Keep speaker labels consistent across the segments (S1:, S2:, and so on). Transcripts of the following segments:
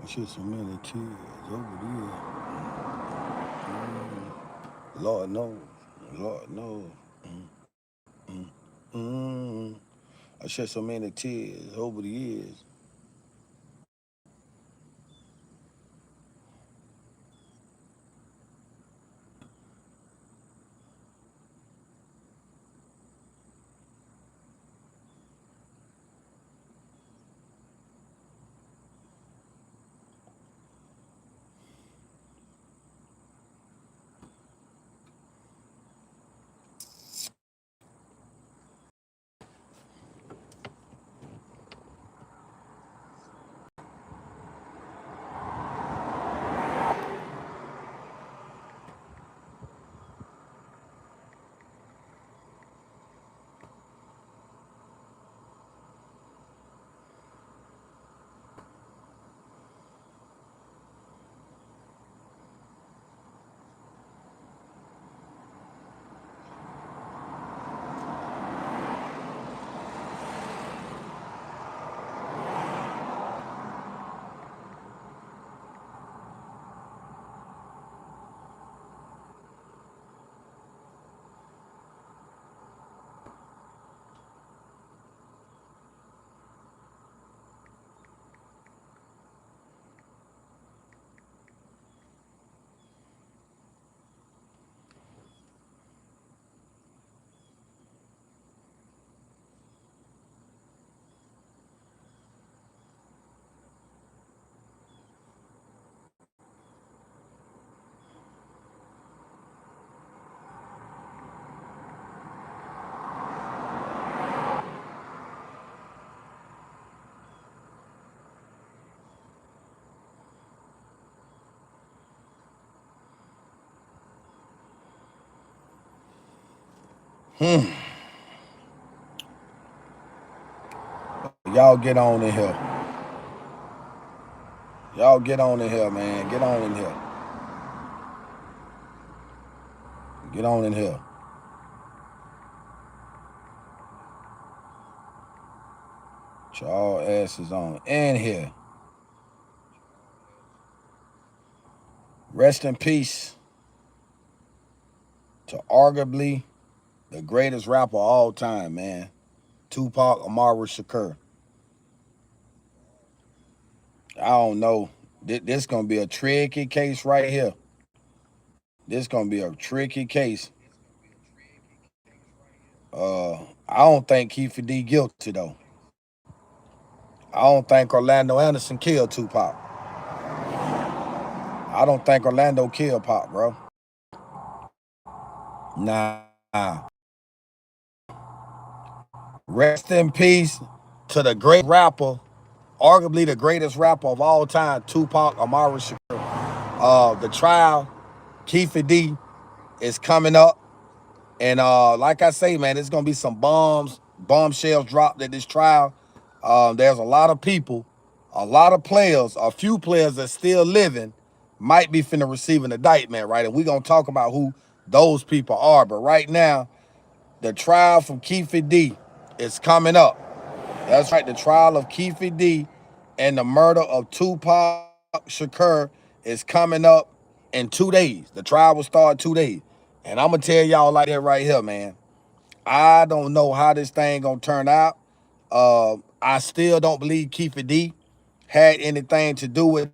S1: I shed so many tears over the years. Lord knows, Lord knows. Mm, mm. I shed so many tears over the years. Y'all get on in here. Y'all get on in here, man. Get on in here. Get on in here. Y'all asses on in here. Rest in peace to arguably the greatest rapper of all time, man. Tupac Amaru Shakur. I don't know. This gonna be a tricky case right here. This gonna be a tricky case. I don't think Kefee D guilty though. I don't think Orlando Anderson killed Tupac. I don't think Orlando killed Pop, bro. Nah. Rest in peace to the great rapper, arguably the greatest rapper of all time, Tupac Amaru Shakur. The trial, Kefee D, is coming up. And like I say, man, there's gonna be some bombshells dropped at this trial. There's a lot of people, a lot of players, a few players that still living might be finna receive an indictment, right? And we're gonna talk about who those people are. But right now, the trial from Kefee D is coming up. That's right, the trial of Kefee D and the murder of Tupac Shakur is coming up in 2 days. The trial will start 2 days. And I'm gonna tell y'all like that right here, man. I don't know how this thing gonna turn out. I still don't believe Kefee D had anything to do with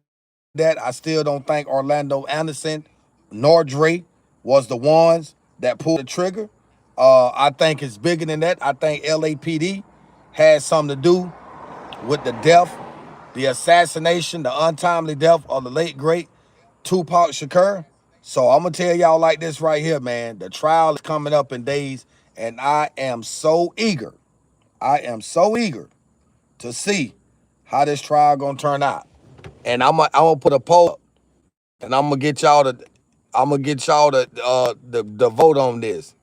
S1: that. I still don't think Orlando Anderson nor Dre was the ones that pulled the trigger. I think it's bigger than that. I think LAPD had something to do with the death, the assassination, the untimely death of the late great Tupac Shakur. So I'm gonna tell y'all like this right here, man. The trial is coming up in days, and I am so eager. I am so eager to see how this trial gonna turn out. And I'm gonna put a poll up, and I'm gonna get y'all to vote on this.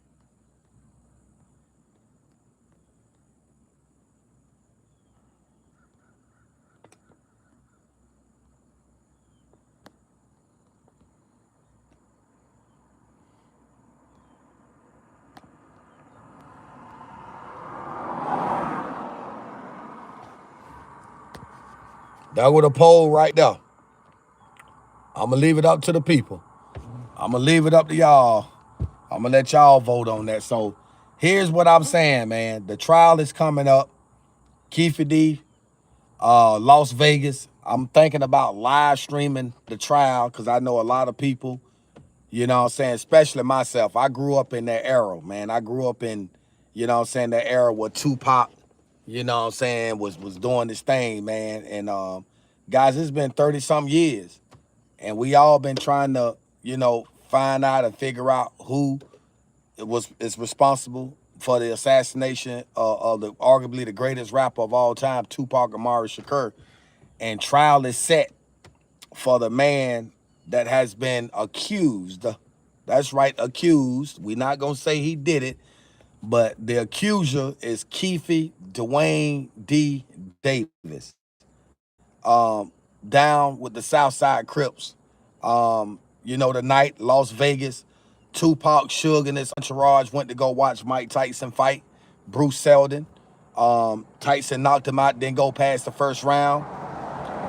S1: That was a poll right there. I'm gonna leave it up to the people. I'm gonna leave it up to y'all. I'm gonna let y'all vote on that. So here's what I'm saying, man. The trial is coming up. Kefee D, Las Vegas. I'm thinking about live streaming the trial because I know a lot of people, you know what I'm saying, especially myself. I grew up in that era, man. I grew up in, you know what I'm saying, that era where Tupac, you know what I'm saying, was doing this thing, man. And guys, it's been 30 some years. And we all been trying to, you know, find out and figure out who is responsible for the assassination of the arguably the greatest rapper of all time, Tupac Amaru Shakur. And trial is set for the man that has been accused. That's right, accused. We're not gonna say he did it, but the accuser is Kefee Dwayne D. Davis. Down with the Southside Crips. You know, the night, Las Vegas, Tupac, Suge, and his entourage went to go watch Mike Tyson fight Bruce Seldon. Tyson knocked him out, didn't go past the first round.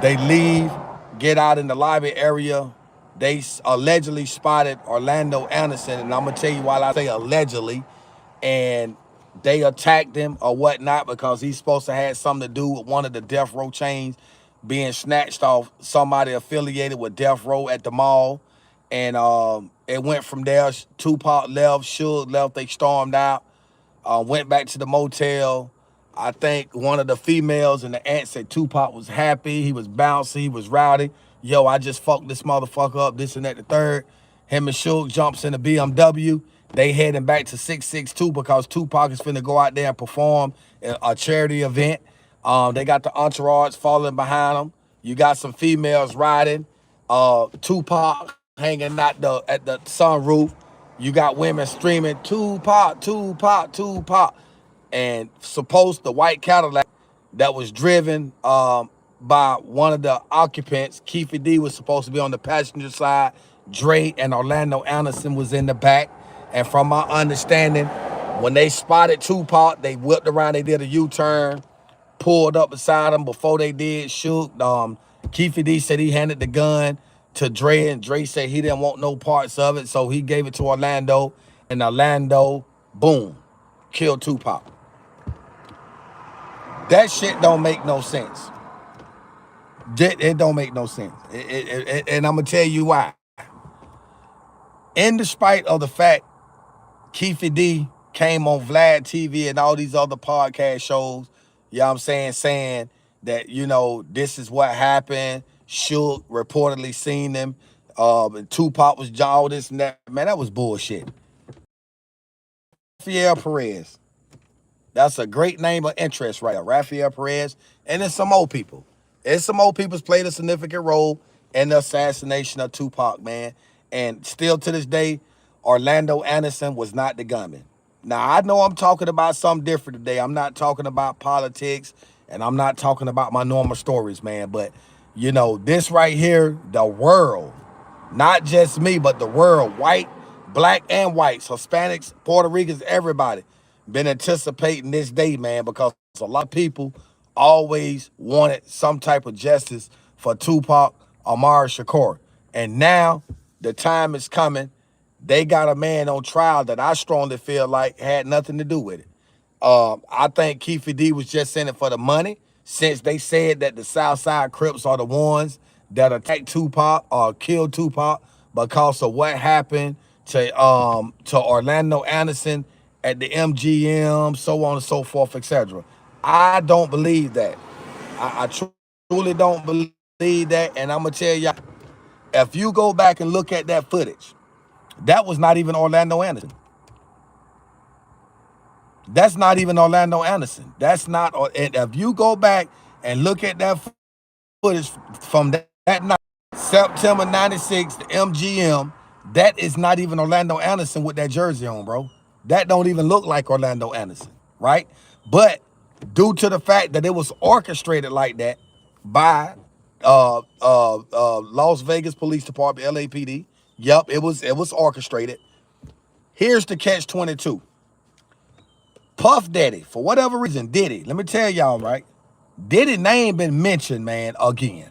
S1: They leave, get out in the lobby area. They allegedly spotted Orlando Anderson, and I'm gonna tell you why I say allegedly. And they attacked him or whatnot because he's supposed to have something to do with one of the death row chains being snatched off somebody affiliated with death row at the mall. And it went from there. Tupac left, Suge left, they stormed out, went back to the motel. I think one of the females and the aunt said Tupac was happy, he was bouncy, he was rowdy. Yo, I just fucked this motherfucker up, this and that, the third. Him and Suge jumps in the BMW. They heading back to 662 because Tupac is finna go out there and perform a charity event. They got the entourage following behind them. You got some females riding. Tupac hanging out at the sunroof. You got women screaming, Tupac, Tupac, Tupac. And supposed the white Cadillac that was driven by one of the occupants, Kefee D, was supposed to be on the passenger side. Dre and Orlando Anderson was in the back. And from my understanding, when they spotted Tupac, they whipped around, they did a U-turn, pulled up beside him. Before they did, shoot. Kefee D said he handed the gun to Dre, and Dre said he didn't want no parts of it, so he gave it to Orlando, and Orlando, boom, killed Tupac. That shit don't make no sense. It don't make no sense. And I'm going to tell you why. In despite of the fact Kefee D came on Vlad TV and all these other podcast shows, you know what I'm saying that, you know, this is what happened. Suge reportedly seen them. Tupac was all this and that. Man, that was bullshit. Rafael Perez. That's a great name of interest right there. Rafael Perez. And then some old people. And some old people's played a significant role in the assassination of Tupac, man. And still to this day, Orlando Anderson was not the gunman. Now, I know I'm talking about something different today. I'm not talking about politics, and I'm not talking about my normal stories, man. But, you know, this right here, the world, not just me, but the world, white, black and whites, Hispanics, Puerto Ricans, everybody, been anticipating this day, man, because a lot of people always wanted some type of justice for Tupac Amaru Shakur. And now the time is coming. They got a man on trial that I strongly feel like had nothing to do with it. I think Kefee D was just in it for the money, since they said that the Southside Crips are the ones that attacked Tupac or killed Tupac because of what happened to Orlando Anderson at the MGM, so on and so forth, etc. I don't believe that. I truly don't believe that, and I'm gonna tell y'all, if you go back and look at that footage, that was not even Orlando Anderson. That's not even Orlando Anderson. That's not. And if you go back and look at that footage from that night, September '96, the MGM, that is not even Orlando Anderson with that jersey on, bro. That don't even look like Orlando Anderson, right? But due to the fact that it was orchestrated like that by Las Vegas Police Department, LAPD. Yep, it was orchestrated. Here's the catch-22. Puff Daddy, for whatever reason, Diddy, let me tell y'all, right? Diddy name been mentioned, man, again.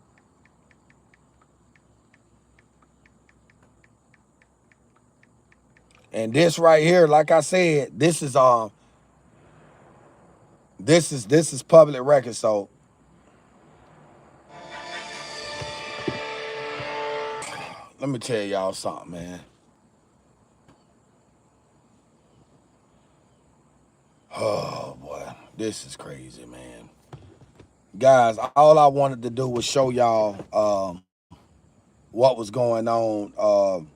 S1: And this right here, like I said, this is public record. So let me tell y'all something, man. Oh boy, this is crazy, man. Guys, all I wanted to do was show y'all what was going on.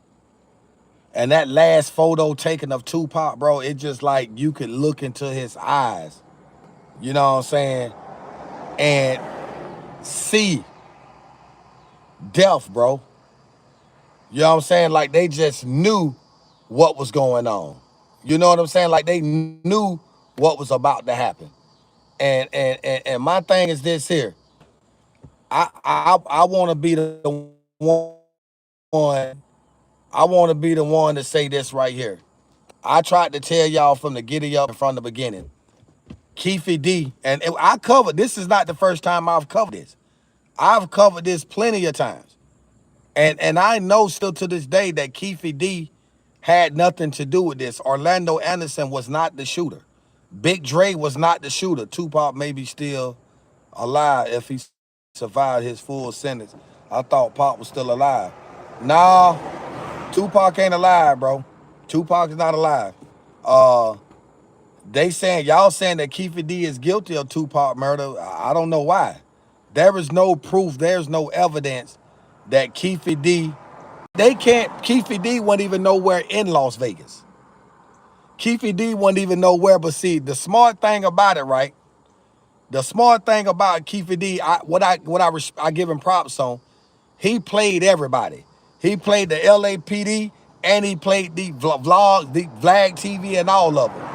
S1: And that last photo taken of Tupac, bro, it just like you could look into his eyes. You know what I'm saying? And see death, bro. You know what I'm saying? Like they just knew what was going on. You know what I'm saying? Like they knew what was about to happen. And my thing is this here. I want to be the one. I want to be the one to say this right here. I tried to tell y'all from the giddy up from the beginning. Kefee D, and I covered. This is not the first time I've covered this. I've covered this plenty of times. And I know still to this day that Kefee D had nothing to do with this. Orlando Anderson was not the shooter. Big Dre was not the shooter. Tupac may be still alive if he survived his full sentence. I thought Pac was still alive. Nah, Tupac ain't alive, bro. Tupac is not alive. They saying, y'all saying that Kefee D is guilty of Tupac murder. I don't know why. There is no proof. There's no evidence that Kefee D, Kefee D wasn't even nowhere in Las Vegas. Kefee D wasn't even nowhere, but see, the smart thing about it, right? The smart thing about Kefee D, I give him props on, he played everybody. He played the LAPD and he played the vlog, the Vlag TV and all of them.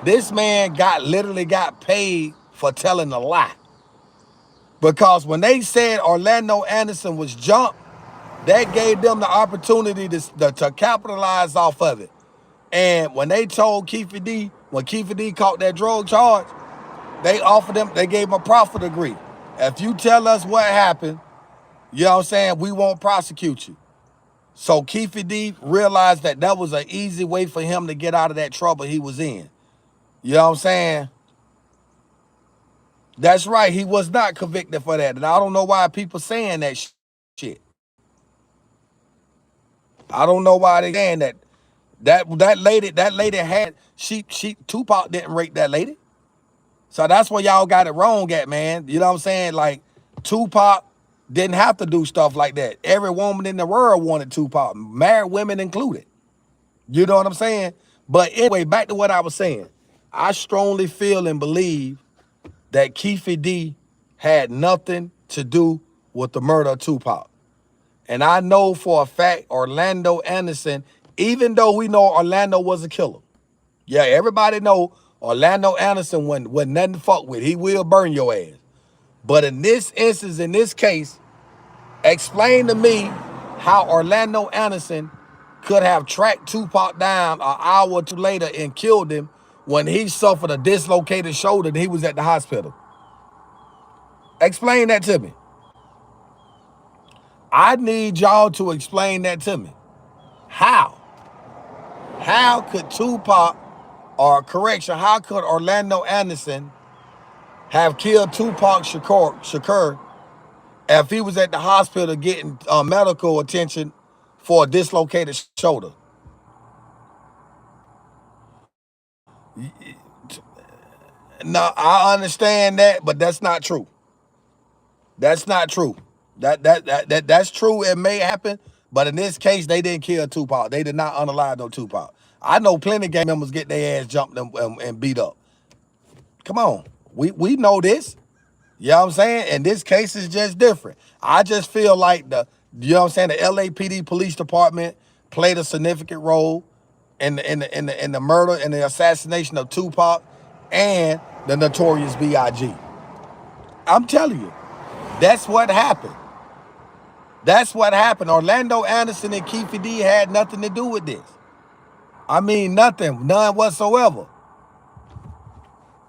S1: This man literally got paid for telling a lie. Because when they said Orlando Anderson was jumped, that gave them the opportunity to capitalize off of it. And when they told Kefee D, when Kefee D caught that drug charge, they gave him a profit degree. If you tell us what happened, you know what I'm saying, we won't prosecute you. So Kefee D realized that was an easy way for him to get out of that trouble he was in. You know what I'm saying? That's right. He was not convicted for that. And I don't know why people saying that shit. I don't know why they saying that. That lady had, Tupac didn't rape that lady. So that's where y'all got it wrong at, man. You know what I'm saying? Like, Tupac didn't have to do stuff like that. Every woman in the world wanted Tupac, married women included. You know what I'm saying? But anyway, back to what I was saying. I strongly feel and believe that Kefee D had nothing to do with the murder of Tupac. And I know for a fact Orlando Anderson, even though we know Orlando was a killer. Yeah, everybody know Orlando Anderson wasn't nothing to fuck with. He will burn your ass. But in this instance, in this case, explain to me how Orlando Anderson could have tracked Tupac down an hour or two later and killed him when he suffered a dislocated shoulder and he was at the hospital. Explain that to me. I need y'all to explain that to me. How? How could Tupac, or correction, how could Orlando Anderson have killed Tupac Shakur if he was at the hospital getting medical attention for a dislocated shoulder? No, I understand that, but that's not true. That's not true. That's true. It may happen, but in this case, they didn't kill Tupac. They did not unalive no Tupac. I know plenty of gang members get their ass jumped and beat up. Come on, we know this. You know what I'm saying? And this case is just different. I just feel like you know what I'm saying, the LAPD police department played a significant role in the murder and the assassination of Tupac and the notorious B.I.G. I'm telling you, that's what happened. That's what happened. Orlando Anderson and Kefee D had nothing to do with this. I mean, nothing, none whatsoever.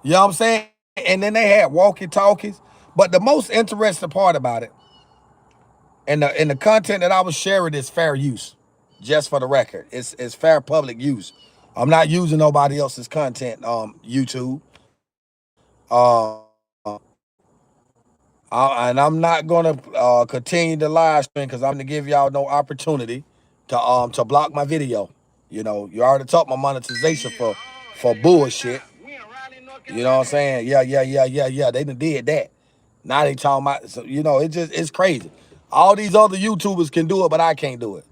S1: You know what I'm saying? And then they had walkie-talkies. But the most interesting part about it, and the content that I was sharing, is fair use. just for the record. It's fair public use. I'm not using nobody else's content, YouTube. And I'm not gonna continue the live stream because I'm gonna give y'all no opportunity to block my video. You know, you already took my monetization for bullshit. You know what I'm saying? Yeah. They done did that. Now they talking about, so, you know, it's crazy. All these other YouTubers can do it, but I can't do it.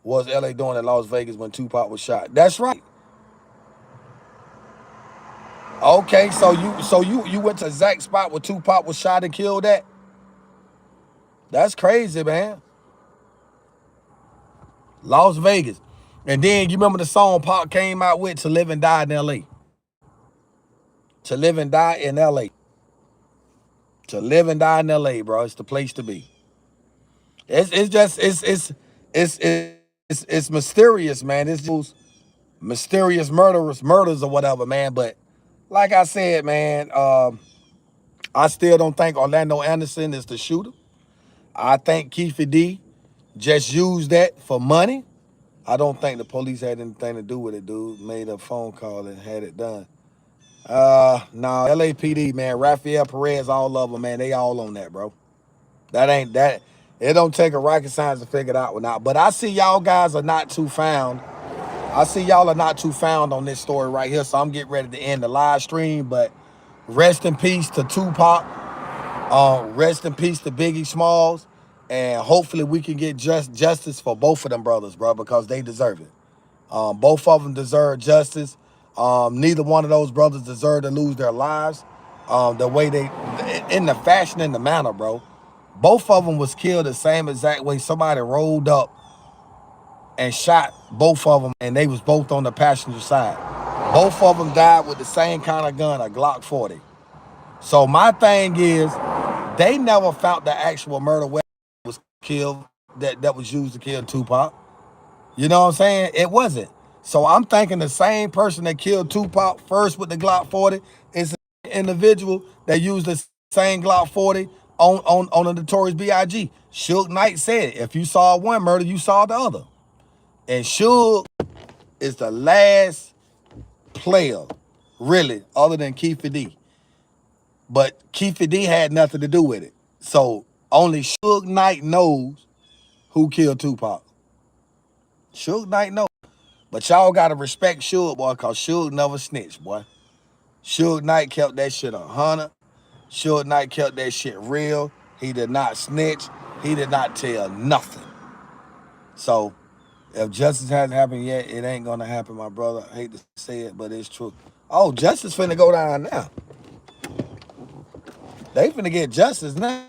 S1: What's LA doing in Las Vegas when Tupac was shot? That's right. Okay, so you went to Zach's spot where Tupac was shot and killed at? That's crazy, man. Las Vegas. And then you remember the song Pac came out with, To Live and Die in LA. To Live and Die in LA. To live and die in LA, bro. It's the place to be. It's just it's mysterious, man. It's just mysterious murders or whatever, man. But like I said, man, I still don't think Orlando Anderson is the shooter. I think Kefee D just used that for money. I don't think the police had anything to do with it, dude. Made a phone call and had it done. No, LAPD, man, Rafael Perez, all of them, man, they all on that, bro. That ain't that. It don't take a rocket science to figure it out or not. But I see y'all guys are not too found. I see y'all are not too found on this story right here, so I'm getting ready to end the live stream. But rest in peace to Tupac. Rest in peace to Biggie Smalls. And hopefully we can get justice for both of them brothers, bro, because they deserve it. Both of them deserve justice. Neither one of those brothers deserve to lose their lives. The way they, in the fashion and the manner, bro. Both of them was killed the same exact way. Somebody rolled up and shot both of them, and they was both on the passenger side. Both of them died with the same kind of gun, a Glock 40. So my thing is, they never found the actual murder weapon that was killed, that was used to kill Tupac. You know what I'm saying? It wasn't. So I'm thinking the same person that killed Tupac first with the Glock 40 is an individual that used the same Glock 40 on the Notorious B.I.G. Suge Knight said, if you saw one murder, you saw the other. And Suge is the last player, really, other than Kefee D. But Kefee D had nothing to do with it. So only Suge Knight knows who killed Tupac. Suge Knight knows. But y'all gotta respect Suge, boy, cause Suge never snitched, boy. Suge Knight kept that shit 100. Suge Knight kept that shit real. He did not snitch. He did not tell nothing. So if justice hasn't happened yet, it ain't gonna happen, my brother. I hate to say it, but it's true. Oh, justice finna go down now. They finna get justice now.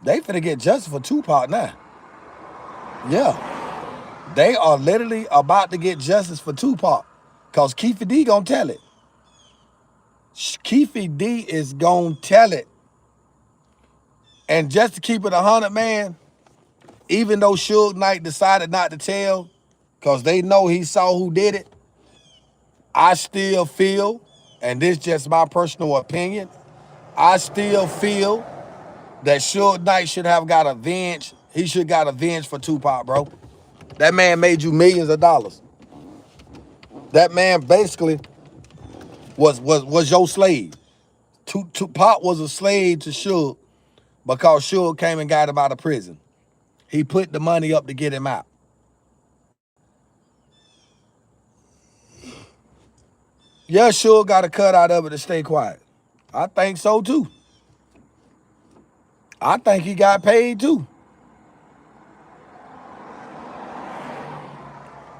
S1: They finna get justice for Tupac now. Yeah. They are literally about to get justice for Tupac. Cause Kefee D gonna tell it. Kefee D is gonna tell it. And just to keep it 100, man, even though Suge Knight decided not to tell, cause they know he saw who did it, I still feel, and this is just my personal opinion, I still feel that Suge Knight should have got avenged. He should got avenged for Tupac, bro. That man made you millions of dollars. That man basically was your slave. Tupac was a slave to Suge because Suge came and got him out of prison. He put the money up to get him out. Yeah, Suge got a cut out of it to stay quiet. I think so too. I think he got paid too.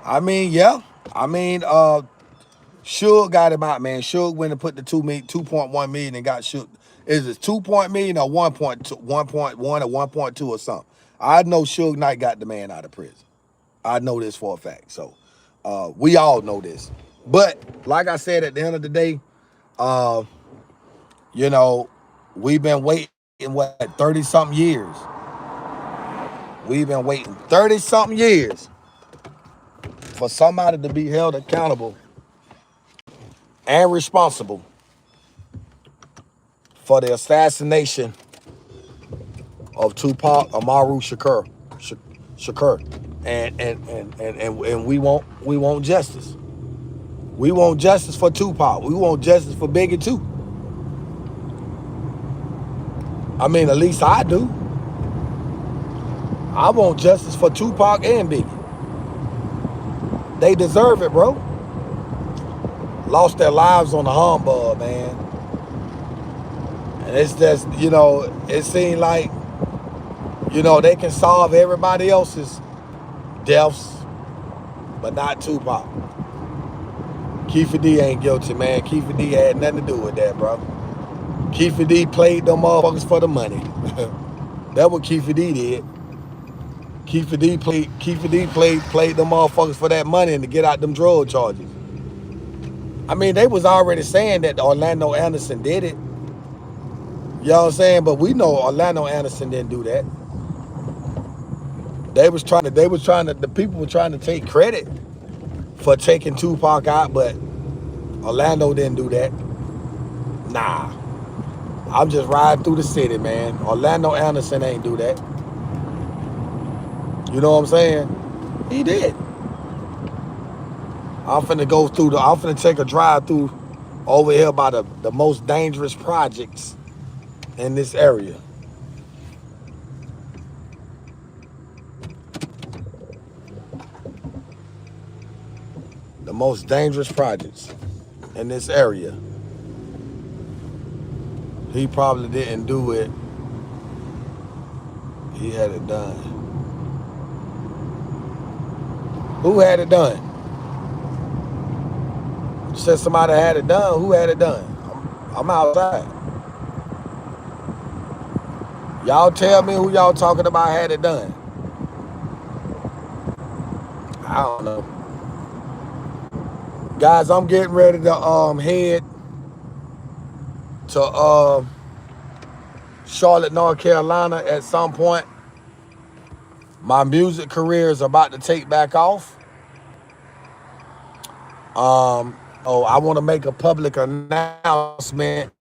S1: I mean, yeah. I mean, Suge got him out, man. Suge went and put the 2.1 million and got Suge. Is it 2 million or 1.2, 1.1 or 1.2 or something? I know Suge Knight got the man out of prison. I know this for a fact. So we all know this. But like I said, at the end of the day, you know, we've been waiting, what, 30-something years. We've been waiting 30-something years for somebody to be held accountable and responsible for the assassination of Tupac Amaru Shakur. And we want justice. We want justice for Tupac. We want justice for Biggie too. I mean, at least I do. I want justice for Tupac and Biggie. They deserve it, bro. Lost their lives on the humbug, man. And it's just, you know, it seemed like, you know, they can solve everybody else's deaths, but not Tupac. Kefee D ain't guilty, man. Kefee D had nothing to do with that, bro. Kefee D played them motherfuckers for the money. That's what Kefee D did. Kefee D played them motherfuckers for that money and to get out them drug charges. I mean, they was already saying that Orlando Anderson did it. You know what I'm saying? But we know Orlando Anderson didn't do that. The people were trying to take credit for taking Tupac out, but Orlando didn't do that. Nah. I'm just riding through the city, man. Orlando Anderson ain't do that. You know what I'm saying? He did. I'm finna take a drive through over here by the most dangerous projects in this area. The most dangerous projects in this area. He probably didn't do it. He had it done. Who had it done? You said somebody had it done. Who had it done? I'm outside. Y'all tell me who y'all talking about had it done. I don't know. Guys, I'm getting ready to head to Charlotte, North Carolina at some point. My music career is about to take back off. I want to make a public announcement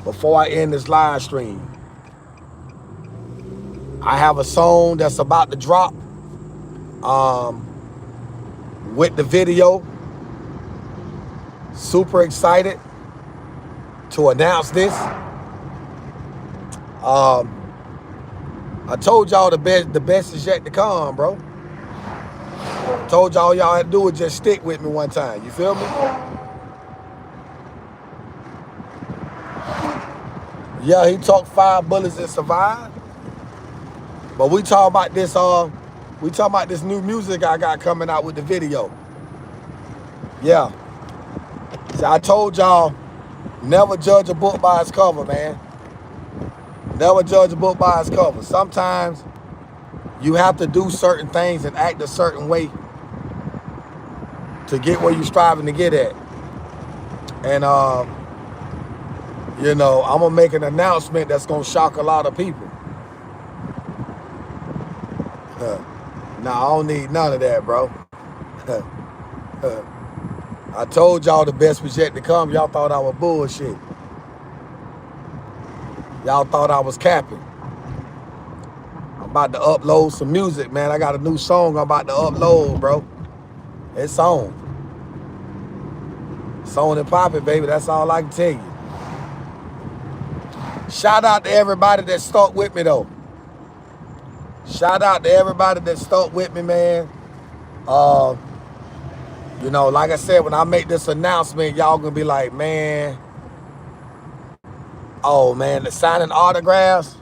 S1: before I end this live stream. I have a song that's about to drop with the video. Super excited to announce this. I told y'all the best is yet to come, bro. Told y'all had to do is just stick with me one time. You feel me? Yeah, he took 5 bullets and survived. But we talking about this new music I got coming out with the video. Yeah. See, I told y'all, never judge a book by its cover, man. Never judge a book by its cover. Sometimes you have to do certain things and act a certain way to get where you're striving to get at. And, you know, I'm going to make an announcement that's going to shock a lot of people. Nah, I don't need none of that, bro. I told y'all the best was yet to come. Y'all thought I was bullshit. Y'all thought I was capping. I'm about to upload some music, man. I got a new song I'm about to upload, bro. It's on. It's on and popping, baby. That's all I can tell you. Shout out to everybody that stuck with me, though. Shout out to everybody that stuck with me, man. You know, like I said, when I make this announcement, y'all gonna be like, man, oh man, the signing autographs,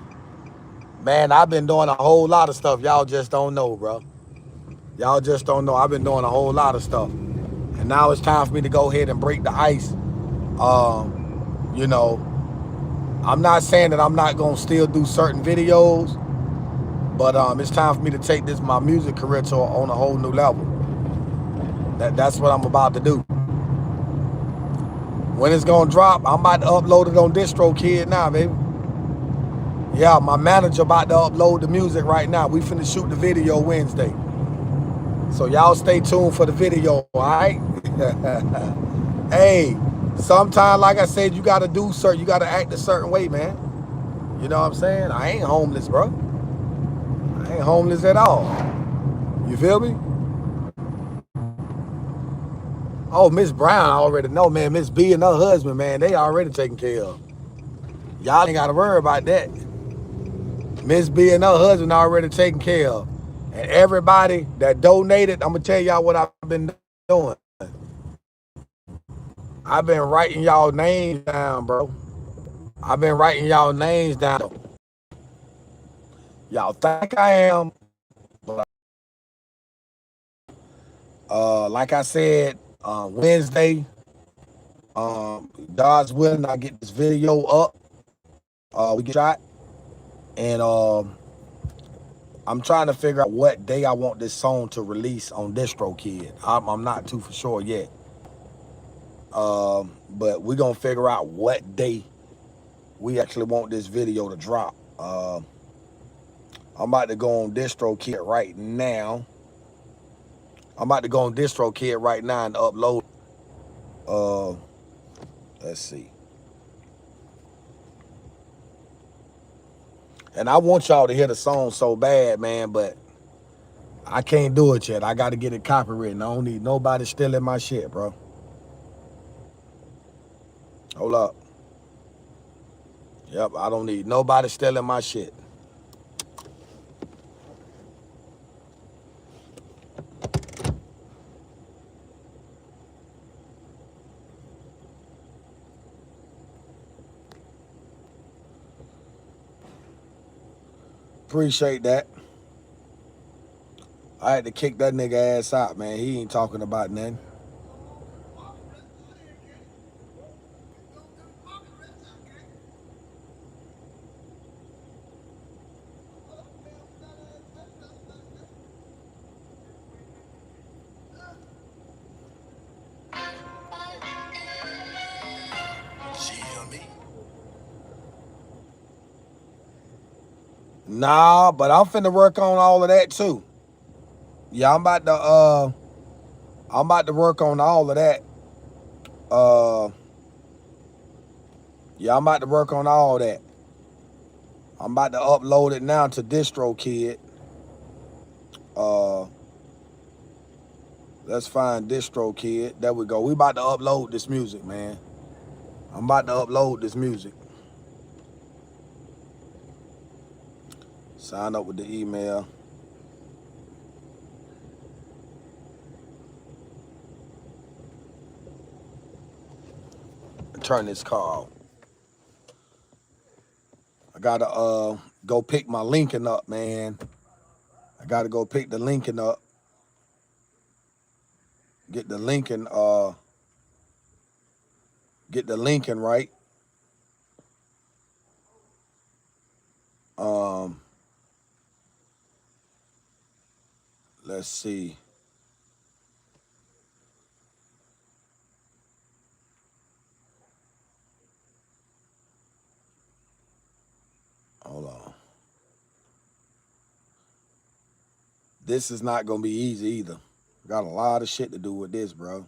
S1: man, I've been doing a whole lot of stuff. Y'all just don't know, bro. Y'all just don't know. I've been doing a whole lot of stuff. And now it's time for me to go ahead and break the ice. You know, I'm not saying that I'm not gonna still do certain videos, but it's time for me to take my music career on a whole new level. That's what I'm about to do. When it's gonna drop, I'm about to upload it on DistroKid now, baby. Yeah, my manager about to upload the music right now. We finna shoot the video Wednesday. So y'all stay tuned for the video, all right? Hey, sometimes, like I said, you gotta you gotta act a certain way, man. You know what I'm saying? I ain't homeless, bro. I Ain't homeless at all. You feel me? Oh, Miss Brown, I already know, man. Miss B and her husband, man, they already taken care of. Y'all ain't got to worry about that. Miss B and her husband already taken care of. And everybody that donated, I'm going to tell y'all what I've been doing. I've been writing y'all names down, bro. I've been writing y'all names down. Y'all think I am, but like I said, Wednesday, God's willing, I get this video up. We get shot, and I'm trying to figure out what day I want this song to release on DistroKid. I'm not too for sure yet, but we're gonna figure out what day we actually want this video to drop. I'm about to go on DistroKid right now. I'm about to go on DistroKid right now and upload. Let's see. And I want y'all to hear the song so bad, man, but I can't do it yet. I got to get it copywritten. I don't need nobody stealing my shit, bro. Hold up. Yep, I don't need nobody stealing my shit. Appreciate that. I had to kick that nigga ass out, man. He ain't talking about nothing. Nah, but I'm finna work on all of that too. Yeah, I'm about to work on all of that. Yeah, I'm about to work on all that. I'm about to upload it now to DistroKid. Let's find DistroKid. There we go. We about to upload this music, man. I'm about to upload this music. Sign up with the email. Turn this car off. I gotta go pick my Lincoln up, man. I gotta go pick the Lincoln up. Get the Lincoln right. Let's see. Hold on. This is not gonna be easy either. Got a lot of shit to do with this, bro.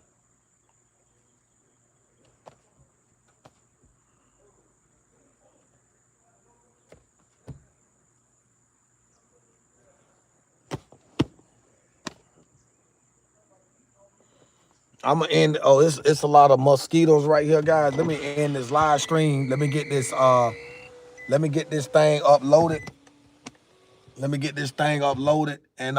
S1: I'm gonna end. Oh, it's a lot of mosquitoes right here, guys. Let me end this live stream. Let me get this thing uploaded. And